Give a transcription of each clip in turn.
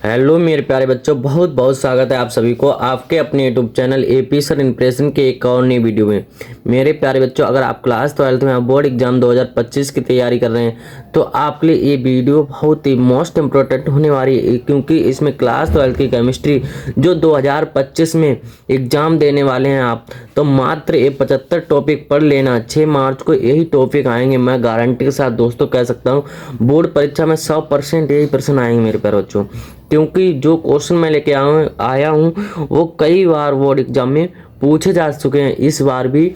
Hello मेरे प्यारे बच्चों, बहुत बहुत स्वागत है आप सभी को आपके अपने YouTube channel AP sir impression के एक और नई वीडियो में। मेरे प्यारे बच्चों, अगर आप क्लास 12th में बोर्ड एग्जाम 2025 की तैयारी कर रहे हैं तो आपके लिए ये वीडियो बहुत ही मोस्ट इम्पोर्टेंट होने वाली है, क्योंकि इसमें क्लास 12th की केमिस्ट्री जो 2025 में एग्जाम देने वाले हैं आप, तो मात्र ये 75 टॉपिक पढ़ लेना। 6 मार्च को यही टॉपिक आएंगे, मैं गारंटी के साथ दोस्तों कह सकता हूँ। बोर्ड परीक्षा में 100% यही प्रश्न आएंगे मेरे प्यारे बच्चों, क्योंकि जो क्वेश्चन मैं लेके आया हूँ वो कई बार बोर्ड एग्जाम में पूछे जा चुके हैं, इस बार भी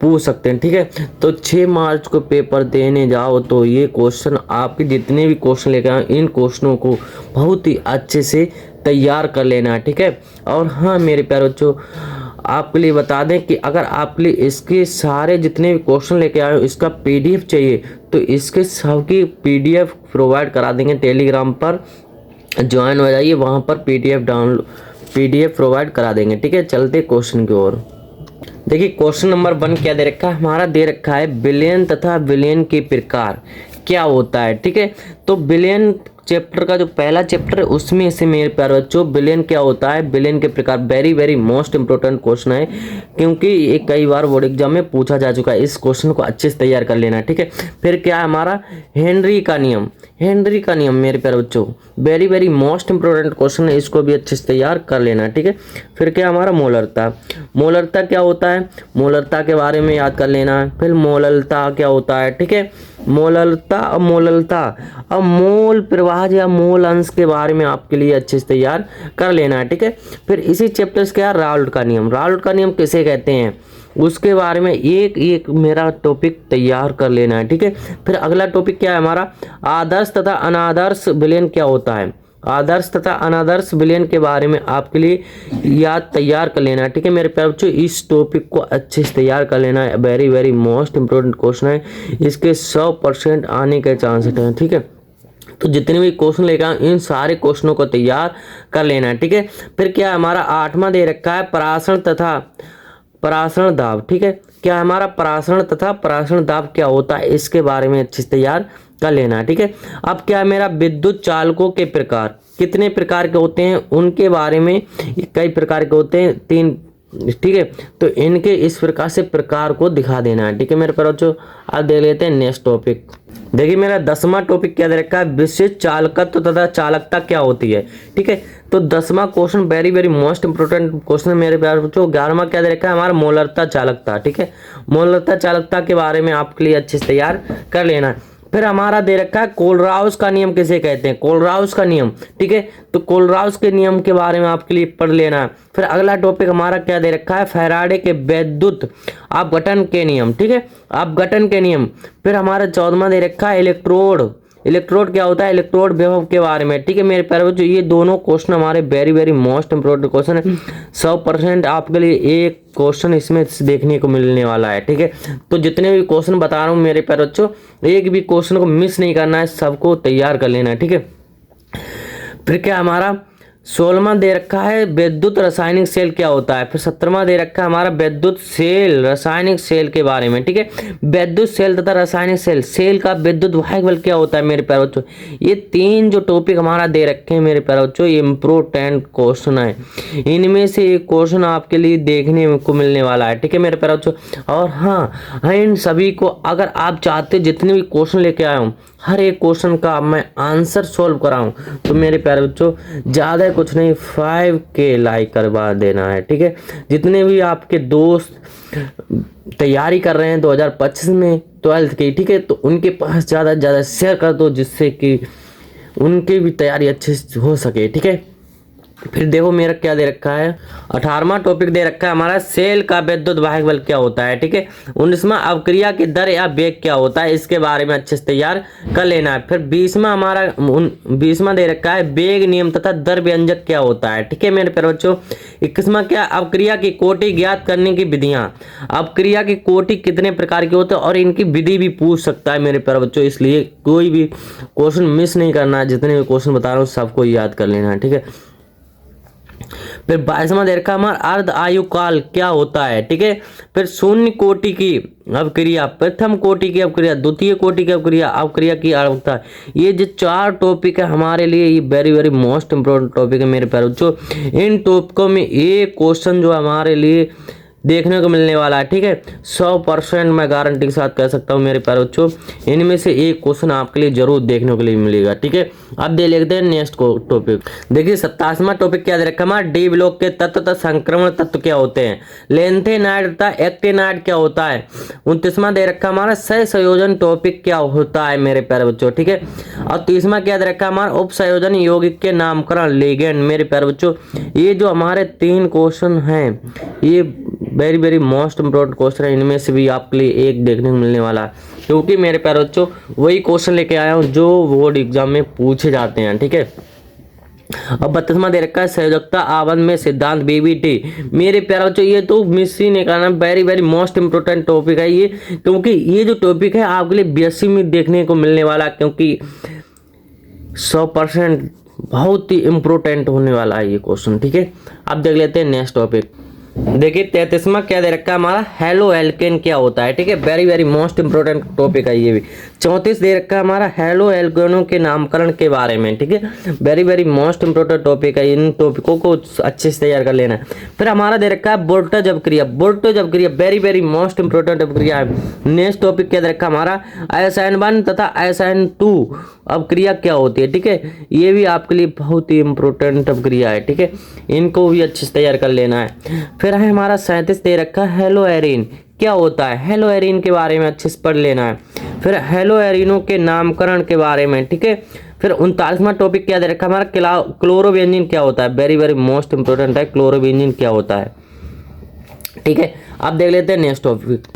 पूछ सकते हैं। ठीक है, तो 6 मार्च को पेपर देने जाओ तो ये क्वेश्चन, आपके जितने भी क्वेश्चन लेके आए इन क्वेश्चनों को बहुत ही अच्छे से तैयार कर लेना है। ठीक है, और हाँ मेरे प्यारे बच्चों, आपके लिए बता दें कि अगर आपके लिए इसके सारे जितने भी क्वेश्चन लेके आए हो इसका पीडीएफ चाहिए तो इसके सबकी पीडीएफ प्रोवाइड करा देंगे। टेलीग्राम पर ज्वाइन हो जाइए, वहाँ पर पीडीएफ प्रोवाइड करा देंगे। ठीक है, चलते क्वेश्चन की ओर। देखिए क्वेश्चन नंबर 1 क्या दे रखा है हमारा, दे रखा है बिलियन तथा बिलियन के प्रकार क्या होता है। ठीक है, तो बिलियन चैप्टर का जो पहला चैप्टर है उसमें से मेरे प्यारे बच्चों बिलियन क्या होता है, बिलियन के प्रकार, very very most important question है, क्योंकि ये कई बार बोर्ड एग्जाम में पूछा जा चुका है। इस क्वेश्चन को अच्छे से तैयार कर लेना है। ठीक है, फिर क्या है हमारा हेनरी का नियम। हेनरी का नियम मेरे प्यारे बच्चों very very most important question है, इसको भी अच्छे से तैयार कर लेना है। ठीक है, फिर क्या हमारा मोलरता। मोलरता क्या होता है, मोलरता के बारे में याद कर लेना है। फिर मोललता क्या होता है। ठीक है, मोललता अब मोल प्रवाह या मोल अंश के बारे में आपके लिए अच्छे से तैयार कर लेना है। ठीक है, फिर इसी चैप्टर से क्या राउल्ट का नियम, राउल्ट का नियम किसे कहते हैं उसके बारे में एक एक मेरा टॉपिक तैयार कर लेना है। ठीक है, फिर अगला टॉपिक क्या है हमारा, आदर्श तथा अनादर्श विलयन क्या होता है। आदर्श तथा अनादर्श विलयन के बारे में आपके लिए याद तैयार कर लेना है। ठीक है मेरे प्यारे बच्चों, इस टॉपिक को अच्छे से तैयार कर लेना है, very very most important question है, इसके 100% आने के चांसेस हैं। ठीक है, तो जितने भी क्वेश्चन लेकर इन सारे क्वेश्चनों को तैयार कर लेना है। ठीक है, फिर क्या हमारा 8वां दे रखा है परासरण तथा परासरण दाब। ठीक है, क्या हमारा परासरण तथा परासरण दाब क्या होता है इसके बारे में अच्छे से तैयार कर लेना है। ठीक है, अब क्या है मेरा विद्युत चालकों के प्रकार, कितने प्रकार के होते हैं उनके बारे में, कई प्रकार के होते हैं 3। ठीक है, तो इनके इस प्रकार से प्रकार को दिखा देना है। ठीक है मेरे प्यारे बच्चों, अब देख लेते हैं नेक्स्ट टॉपिक। देखिए मेरा 10वां टॉपिक क्या दे रखा है, विशिष्ट चालकत्व तथा चालकता क्या होती है। ठीक है, तो 10वां question very very most important question है मेरे प्यारे बच्चों। 11वां क्या दे रखा है हमारा मोलरता चालकता। ठीक है, मोलरता चालकता के बारे में आपके लिए अच्छे से तैयार कर लेना है। फिर हमारा दे रखा है कोलराउस का नियम किसे कहते हैं, कोलराउस का नियम। ठीक है, तो कोलराउस के नियम के बारे में आपके लिए पढ़ लेना है। फिर अगला टॉपिक हमारा क्या दे रखा है, फैराडे के वैद्युत अपघटन के नियम। ठीक है, अपघटन के नियम। फिर हमारा 14वां दे रखा है इलेक्ट्रोड। इलेक्ट्रोड क्या होता है, इलेक्ट्रोड विभव के बारे में। ठीक है मेरे प्यारे बच्चों, ये दोनों क्वेश्चन हमारे very very most important question है, 100% आपके लिए एक क्वेश्चन इसमें देखने को मिलने वाला है। ठीक है, तो जितने भी क्वेश्चन बता रहा हूँ मेरे प्यारे बच्चों, एक भी क्वेश्चन को मिस नहीं करना है, सबको तैयार कर लेना है। ठीक है, फिर क्या हमारा 16वां दे रखा है विद्युत रासायनिक सेल क्या होता है। फिर 17वां दे रखा है हमारा विद्युत सेल रासायनिक सेल के बारे में। ठीक है, विद्युत सेल तथा रासायनिक सेल, सेल का विद्युत वाहक बल क्या होता है मेरे प्यारे बच्चों। ये 3 जो टॉपिक हमारा दे रखे हैं मेरे प्यारे बच्चों, ये इम्पोर्टेंट क्वेश्चन है, इनमें से एक क्वेश्चन आपके लिए देखने को मिलने वाला है। ठीक है मेरे प्यारे बच्चों, और हाँ इन सभी को अगर आप चाहते जितने भी क्वेश्चन लेके आया हूँ हर एक क्वेश्चन का मैं आंसर सॉल्व कराऊं तो मेरे प्यारे बच्चों ज़्यादा कुछ नहीं 5K लाइक करवा देना है। ठीक है, जितने भी आपके दोस्त तैयारी कर रहे हैं 2025 में 12th की, ठीक है, तो उनके पास ज़्यादा से ज़्यादा शेयर कर दो, जिससे कि उनकी भी तैयारी अच्छे से हो सके। ठीक है, फिर देखो मेरा क्या दे रखा है, 18वां टॉपिक दे रखा है हमारा सेल का विद्युत वाहक बल क्या होता है। ठीक है, 19वां अवक्रिया की दर या वेग क्या होता है, इसके बारे में अच्छे से तैयार कर लेना है। फिर 20वां दे रखा है वेग नियम तथा दर व्यंजक क्या होता है। ठीक है मेरे प्यारे बच्चों, 21वां क्या, अवक्रिया की कोटि ज्ञात करने की विधियां, अवक्रिया की कोटि कितने प्रकार के होते हैं और इनकी विधि भी पूछ सकता है मेरे प्यारे बच्चों, इसलिए कोई भी क्वेश्चन मिस नहीं करना है, जितने भी क्वेश्चन बता रहा हूँ सबको याद कर लेना है। ठीक है, फिर 22वां दे रखा हमारा अर्ध आयु काल क्या होता है, ठीक है। फिर शून्य कोटि की अवक्रिया, प्रथम कोटि की अवक्रिया, द्वितीय कोटि की अवक्रिया, अवक्रिया की आवश्यकता। ये जो 4 टॉपिक है हमारे लिए, ये very very most important topic है मेरे प्यारे बच्चों। इन टॉपिकों में एक क्वेश्चन जो हमारे लिए देखने को मिलने वाला है, ठीक है। 100% मैं गारंटी के साथ कह सकता हूँ मेरे प्यारे बच्चों, इनमें से एक क्वेश्चन आपके लिए जरूर देखने के लिए मिलेगा, ठीक है। अब दे लेते हैं नेक्स्ट टॉपिक। देखिए 27वां टॉपिक क्या दे रखा है हमारा, डी ब्लॉक के तत्व तथा संक्रमण तत्व क्या होते हैं, लेंथेनाइड तथा एक्टिनाइड क्या होता है। 29वां दे रखा हमारा सह संयोजन टॉपिक क्या होता है मेरे प्यारे बच्चों, ठीक है। और 30वां क्या दे रखा है हमारा, उप संयोजन यौगिक के नामकरण लिगेंड। मेरे प्यारे बच्चों, ये जो हमारे 3 क्वेश्चन हैं, ये very very most important question है। इनमें से भी आपके लिए एक देखने को मिलने वाला है, क्योंकि मेरे प्यारे बच्चों वही क्वेश्चन लेके आया हूँ जो बोर्ड एग्जाम में पूछे जाते हैं, ठीक है। अब 32वां दे रखा है संयोजकता आबंध में सिद्धांत बीबीटी। मेरे प्यारे बच्चों, ये तो मिस ही नहीं करना, very very most important topic है ये, क्योंकि ये जो टॉपिक है आपके लिए बीएससी में देखने को मिलने वाला, क्योंकि 100% बहुत ही इम्पोर्टेंट होने वाला है ये क्वेश्चन, ठीक है। अब देख लेते हैं नेक्स्ट टॉपिक। देखिए 33वां क्या दे रखा है हमारा, हेलो एल्केन क्या होता है, ठीक है। Very very most important topic है ये भी। 34 दे रखा है हमारा हेलो एल्केनों के नामकरण के बारे में, ठीक है। Very very most important topic है, इन टॉपिकों को अच्छे से तैयार कर लेना है। फिर हमारा दे रखा है बोल्टज अवक्रिया, बोल्टज अवक्रिया वेरी वेरी मोस्ट इंपोर्टेंट अवक्रिया है। नेक्स्ट टॉपिक क्या दे रखा है हमारा, आयसाइन 1 तथा आयसाइन 2 अवक्रिया क्या होती है, ठीक है। ये भी आपके लिए बहुत ही इंपोर्टेंट अवक्रिया है, ठीक है। इनको भी अच्छे से तैयार कर लेना है। फिर है हमारा 37 दे रखा है हेलो एरिन क्या होता है, हेलो एरिन के बारे में अच्छे से पढ़ लेना है। फिर हेलो एरिनों के नामकरण के बारे में, ठीक है। फिर 39वां टॉपिक क्या दे रखा है हमारा, क्लोरोबेंजीन क्या होता है, वेरी वेरी मोस्ट इंपोर्टेंट है, क्लोरोबेंजीन क्या होता है, ठीक है। अब देख लेते हैं नेक्स्ट टॉपिक।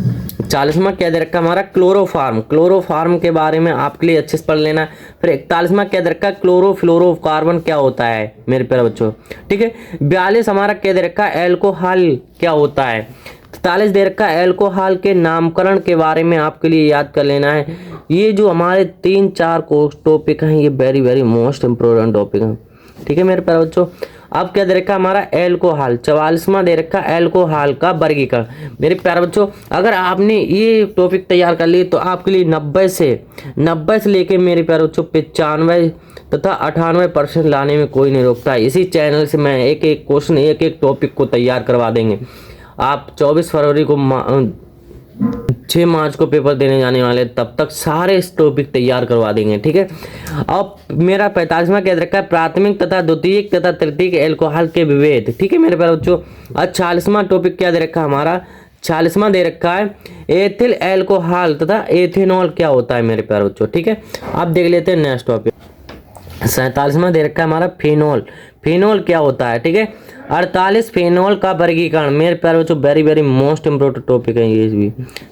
40वां क्या दे रखा है हमारा, क्लोरोफार्म, क्लोरोफार्म के बारे में आपके लिए अच्छे से पढ़ लेना है। फिर 41वां क्या दे रखा है, क्लोरोफ्लोरोकार्बन क्या होता है मेरे प्यारे बच्चों, ठीक है। 42 हमारा क्या दे रखा है, एल्कोहल क्या होता है। 43 दे रखा है एल्कोहल के नामकरण के बारे में आपके लिए याद कर लेना है। ये जो हमारे 3-4 टॉपिक हैं, ये very very most important topic हैं, ठीक है मेरे प्यारे बच्चों। अब क्या दे रखा हमारा, एल्कोहल। 44वां दे रखा एल्कोहल का वर्गीकरण। मेरे प्यारे बच्चों, अगर आपने ये टॉपिक तैयार कर लिए तो आपके लिए 90 से लेके मेरे प्यारे बच्चों 95 तथा 98% लाने में कोई नहीं रोकता है। इसी चैनल से मैं एक एक क्वेश्चन, एक एक टॉपिक को तैयार करवा देंगे। आप 24 फरवरी को 6 मार्च को पेपर देने जाने वाले, तब तक सारे टॉपिक तैयार करवा देंगे, ठीक है। अब मेरा 45वां क्या रखा है, प्राथमिक तथा द्वितीयक तथा तृतीयक एल्कोहल के विभेद, ठीक है मेरे प्यारे बच्चों। और 46वां टॉपिक क्या दे रखा है हमारा, 46वां दे रखा है एथिल एल्कोहल तथा एथेनॉल क्या होता है मेरे प्यारे बच्चों, ठीक है। अब देख लेते हैं नेक्स्ट टॉपिक। 47वां दे रखा है हमारा फेनॉल, फेनॉल क्या होता है, ठीक है। 48 फेनॉल का वर्गीकरण। मेरे प्यारे बच्चों very very most important topic है ये भी,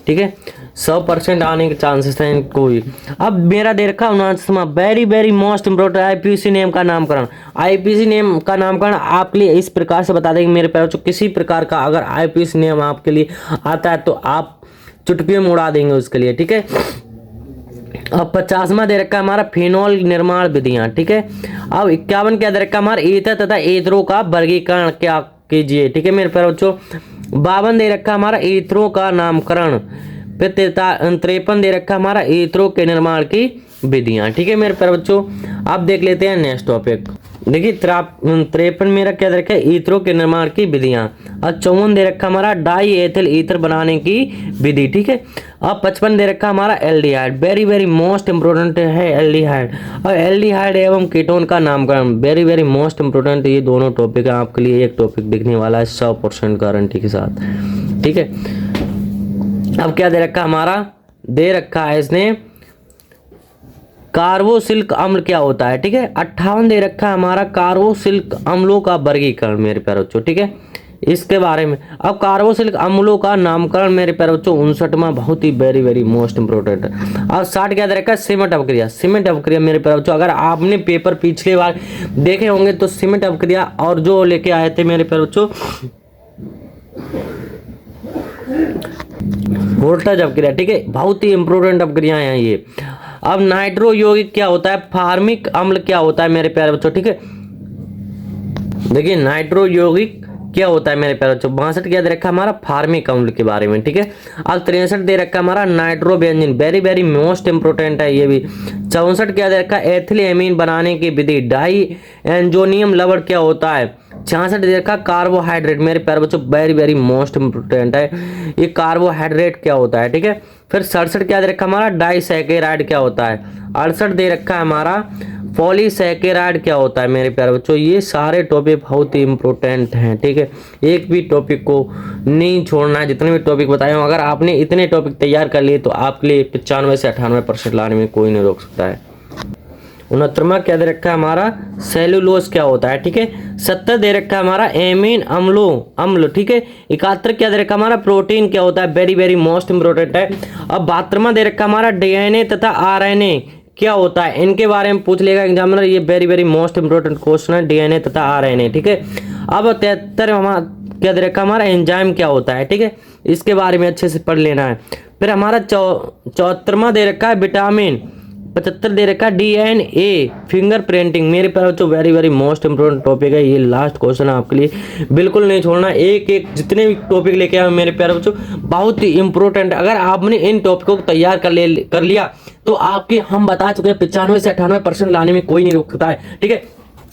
ठीक है। 100% आने के चांसेस हैं इनको भी। अब मेरा दे रखा 49वां very very most important, IPC name का नामकरण। आईपीसी नेम का नामकरण आपके लिए इस प्रकार से बता देंगे मेरे प्यारे बच्चों, किसी प्रकार का अगर आईपीसी नेम आपके लिए आता है तो आप चुटकियों में उड़ा देंगे उसके लिए, ठीक है। अब 50वां दे रखा है हमारा फेनॉल निर्माण विधियां, ठीक है। अब 51 क्या दे रखा है हमारा, ईथर तथा ईथरों का वर्गीकरण क्या कीजिए, ठीक है मेरे प्यारे बच्चों। 52 दे रखा है हमारा ईथरों का नामकरण। फिर 53 दे रखा है हमारा ईथरों के निर्माण की विधियां, ठीक है मेरे प्यारे बच्चों। अब देख लेते हैं नेक्स्ट टॉपिक। देखिए 53 मेरा क्या दे रखा है, ईथरों के निर्माण की विधियां। और 54 दे रखा हमारा डाई एथिल ईथर बनाने की विधि, ठीक है। अब 55 दे रखा हमारा aldehyde, very very most important है एल्डिहाइड। और एल्डिहाइड एवं कीटोन का नामकरण, वेरी वेरी मोस्ट इंपोर्टेंट। ये दोनों टॉपिक है आपके लिए, एक टॉपिक दिखने वाला है 100% गारंटी के साथ, ठीक है। अब क्या दे रखा हमारा, दे रखा है इसने कार्बोसिलिक अम्ल क्या होता है, ठीक है। 58 दे रखा है हमारा कार्बोसिलिक अम्लों का वर्गीकरण मेरे प्यारे बच्चों, ठीक है, इसके बारे में। अब कार्बोसिलिक अम्लों का नामकरण मेरे प्यारे बच्चों 59वां बहुत ही वेरी वेरी मोस्ट इंपोर्टेंट है। और 60 क्या दे रखा है, सीमेंट अवक्रिया। सीमेंट अवक्रिया मेरे प्यारे बच्चों, अगर आपने पेपर पिछले बार देखे होंगे तो सीमेंट अवक्रिया और जो लेके आए थे मेरे प्यारे बच्चों वोल्टेज अवक्रिया, ठीक है, बहुत ही इंपोर्टेंट अवक्रियाएं हैं ये। अब नाइट्रो यौगिक क्या होता है, फार्मिक अम्ल क्या होता है मेरे प्यारे बच्चों, ठीक है। देखिए नाइट्रो यौगिक क्या होता है मेरे प्यारे बच्चों। 62 क्या दे रखा है हमारा, फार्मिक अम्ल के बारे में, ठीक है। अब 63 दे रखा है हमारा nitrobenzene, very very most important है ये भी। 64 क्या दे रखा है, एथिलीन बनाने की विधि, डाई एंजोनियम लवण क्या होता है। 66 दे रखा कार्बोहाइड्रेट, मेरे प्यारे बच्चों वेरी वेरी मोस्ट इंपोर्टेंट है ये, कार्बोहाइड्रेट क्या होता है, ठीक है। फिर 67 क्या दे रखा है हमारा, डाइसैकेराइड क्या होता है। 68 दे रखा है हमारा पॉलीसैकेराइड क्या होता है मेरे प्यारे बच्चों। ये सारे टॉपिक बहुत ही इंपॉर्टेंट हैं, ठीक है। एक भी टॉपिक को नहीं छोड़ना है, जितने भी टॉपिक बताए हो अगर आपने इतने टॉपिक तैयार कर लिए तो आपके लिए 95 से 98% लाने में कोई नहीं रोक सकता है। 69वां क्या दे रखा है हमारा, सेलुलोज क्या होता है, ठीक है। 70 दे रखा है हमारा एमीन अम्ल, ठीक है। 71 क्या दे रखा है हमारा, प्रोटीन क्या होता है, वेरी वेरी मोस्ट इंपोर्टेंट है। अब 72वां दे रखा है हमारा, डीएनए तथा आरएनए क्या होता है, इनके बारे में पूछ लेगा एग्जामिनर, ये very very most important question है, डीएनए तथा आरएनए, ठीक है। अब 73 हमारा क्या दे रखा हमारा, एंजाइम क्या होता है, ठीक है। इसके बारे में अच्छे से पढ़ लेना है। फिर हमारा 74वां दे रखा है विटामिन। 75 दे रखा है डीएनए फिंगर प्रिंटिंग, मेरे प्यारे बच्चों very very most important topic है ये, लास्ट क्वेश्चन है आपके लिए, बिल्कुल नहीं छोड़ना। एक एक जितने भी टॉपिक लेके आए मेरे प्यारे बच्चों बहुत ही इंपॉर्टेंट, अगर आपने इन टॉपिकों को तैयार कर लिया तो आपके हम बता चुके हैं 95 से 98% लाने में कोई नहीं रोकता है, ठीक है।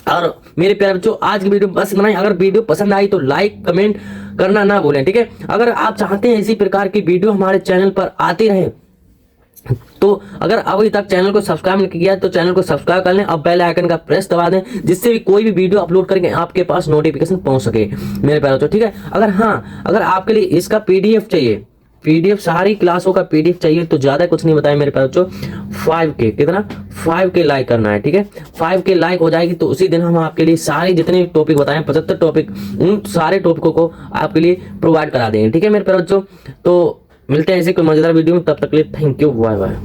और मेरे प्यारे बच्चों आज की वीडियो बस इतना ही। अगर वीडियो पसंद आई तो लाइक कमेंट करना ना भूलें, ठीक है। अगर आप चाहते हैं इसी प्रकार की वीडियो हमारे चैनल पर आती रहे तो अगर अभी तक चैनल को सब्सक्राइब नहीं किया तो चैनल को सब्सक्राइब कर लें, अब बेल आइकन का प्रेस दबा दें जिससे भी कोई भी वीडियो अपलोड करेंगे आपके पास नोटिफिकेशन पहुंच सके मेरे प्यारे बच्चों, ठीक है। अगर आपके लिए इसका पीडीएफ चाहिए, पीडीएफ सारी क्लासों का पीडीएफ चाहिए तो ज्यादा कुछ नहीं बताया मेरे प्यारे बच्चों, 5K कितना 5K लाइक करना है, ठीक है। 5K लाइक हो जाएगी तो उसी दिन हम आपके लिए सारे जितने भी टॉपिक बताएं 75 टॉपिक, उन सारे टॉपिकों को आपके लिए प्रोवाइड करा देंगे, ठीक है मेरे प्यारे बच्चों। तो मिलते हैं ऐसे कोई मजेदार वीडियो में, तब तक के लिए थैंक यू, बाय बाय।